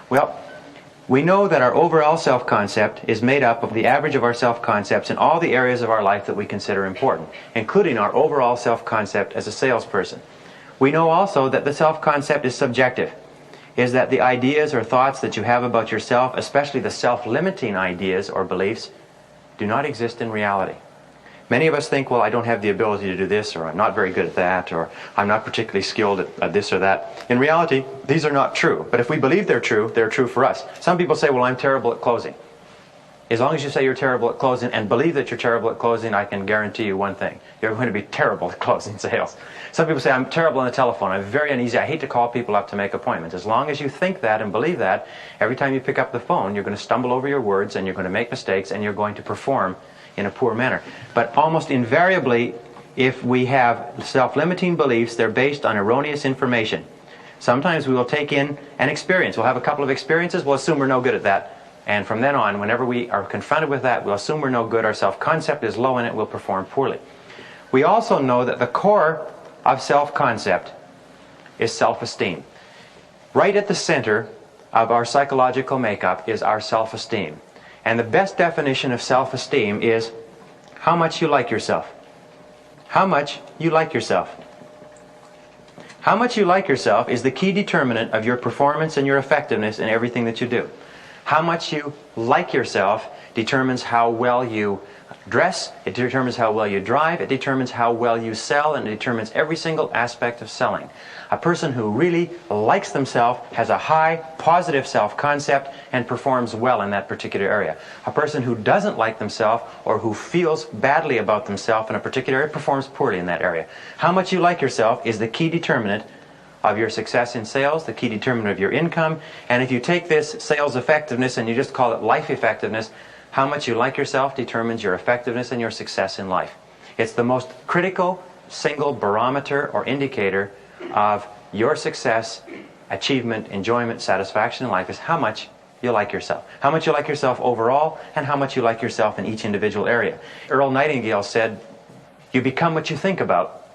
Well, we know that our overall self-concept is made up of the average of our self-concepts in all the areas of our life that we consider important, including our overall self-concept as a salesperson. We know also that the self-concept is subjective, is that the ideas or thoughts that you have about yourself, especially the self-limiting ideas or beliefs, do not exist in reality. Many of us think, well, I don't have the ability to do this, or I'm not very good at that, or I'm not particularly skilled at this or that. In reality, these are not true. But if we believe they're true for us. Some people say, well, I'm terrible at closing. As long as you say you're terrible at closing and believe that you're terrible at closing, I can guarantee you one thing. You're going to be terrible at closing sales. Some people say, I'm terrible on the telephone. I'm very uneasy. I hate to call people up to make appointments. As long as you think that and believe that, every time you pick up the phone, you're going to stumble over your words and you're going to make mistakes and you're going to perform in a poor manner. But almost invariably, if we have self-limiting beliefs, they're based on erroneous information. Sometimes we will take in an experience. We'll have a couple of experiences. We'll assume we're no good at that. And from then on, whenever we are confronted with that, we'll assume we're no good. Our self-concept is low in it. We'll perform poorly. We also know that the core of self-concept is self-esteem. Right at the center of our psychological makeup is our self-esteem. And the best definition of self-esteem is how much you like yourself. How much you like yourself. How much you like yourself is the key determinant of your performance and your effectiveness in everything that you do. How much you like yourself determines how well you dress, it determines how well you drive, it determines how well you sell, and it determines every single aspect of selling. A person who really likes themselves has a high, positive self-concept and performs well in that particular area. A person who doesn't like themselves or who feels badly about themselves in a particular area performs poorly in that area. How much you like yourself is the key determinant of your success in sales, the key determinant of your income. And if you take this sales effectiveness and you just call it life effectiveness, how much you like yourself determines your effectiveness and your success in life. It's the most critical single barometer or indicator of your success, achievement, enjoyment, satisfaction in life is how much you like yourself. How much you like yourself overall and how much you like yourself in each individual area. Earl Nightingale said, you become what you think about.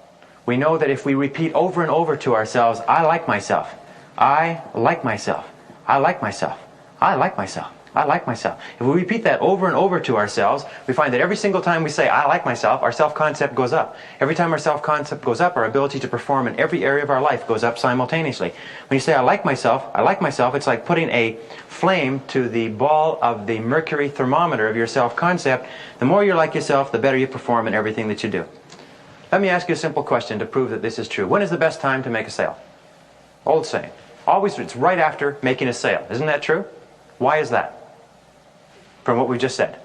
We know that if we repeat over and over to ourselves, I like myself, I like myself, I like myself, I like myself, I like myself. If we repeat that over and over to ourselves, we find that every single time we say, I like myself, our self-concept goes up. Every time our self-concept goes up, our ability to perform in every area of our life goes up simultaneously. When you say, I like myself, it's like putting a flame to the ball of the mercury thermometer of your self-concept. The more you like yourself, the better you perform in everything that you do. Let me ask you a simple question to prove that this is true. When is the best time to make a sale? Old saying. Always, it's right after making a sale. Isn't that true? Why is that? From what we just said.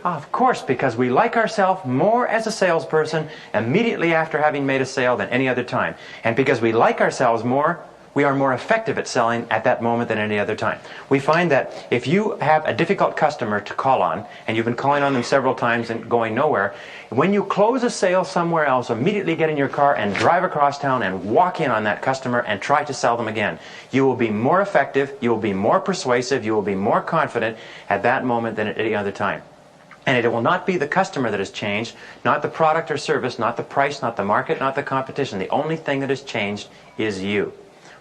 Of course, because we like ourselves more as a salesperson immediately after having made a sale than any other time. And because we like ourselves more, we are more effective at selling at that moment than any other time. We find that if you have a difficult customer to call on, and you've been calling on them several times and going nowhere, when you close a sale somewhere else, immediately get in your car and drive across town and walk in on that customer and try to sell them again. You will be more effective, you will be more persuasive, you will be more confident at that moment than at any other time. And it will not be the customer that has changed, not the product or service, not the price, not the market, not the competition. The only thing that has changed is you.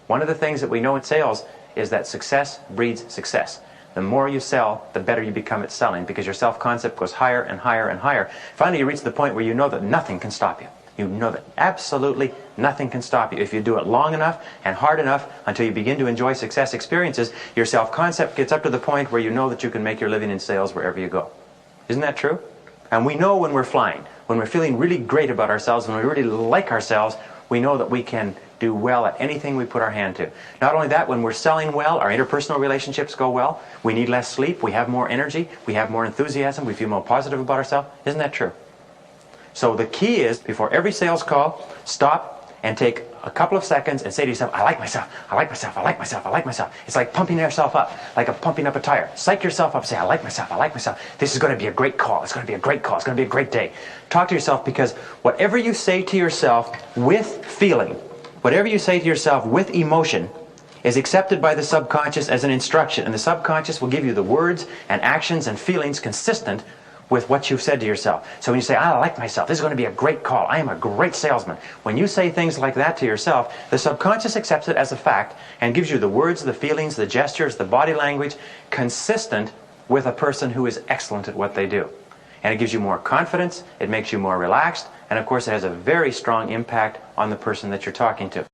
One of the things that we know in sales is that success breeds success. The more you sell, the better you become at selling because your self-concept goes higher and higher and higher. Finally, you reach the point where you know that nothing can stop you. You know that absolutely nothing can stop you. If you do it long enough and hard enough until you begin to enjoy success experiences, your self-concept gets up to the point where you know that you can make your living in sales wherever you go. Isn't that true? And we know when we're flying, when we're feeling really great about ourselves, when we really like ourselves, we know that we can do well at anything we put our hand to. Not only that, when we're selling well, our interpersonal relationships go well, we need less sleep, we have more energy, we have more enthusiasm, we feel more positive about ourselves. Isn't that true? So the key is, before every sales call, stop and take a couple of seconds and say to yourself, I like myself, I like myself, I like myself, I like myself. It's like pumping yourself up, like pumping up a tire. Psych yourself up, say, I like myself, I like myself. This is going to be a great call, it's going to be a great call, it's going to be a great day. Talk to yourself, because whatever you say to yourself with feeling, whatever you say to yourself with emotion is accepted by the subconscious as an instruction, and the subconscious will give you the words and actions and feelings consistent with what you've said to yourself. So when you say, I like myself, this is going to be a great call, I am a great salesman. When you say things like that to yourself, the subconscious accepts it as a fact and gives you the words, the feelings, the gestures, the body language consistent with a person who is excellent at what they do. And it gives you more confidence, it makes you more relaxed, and of course it has a very strong impact on the person that you're talking to.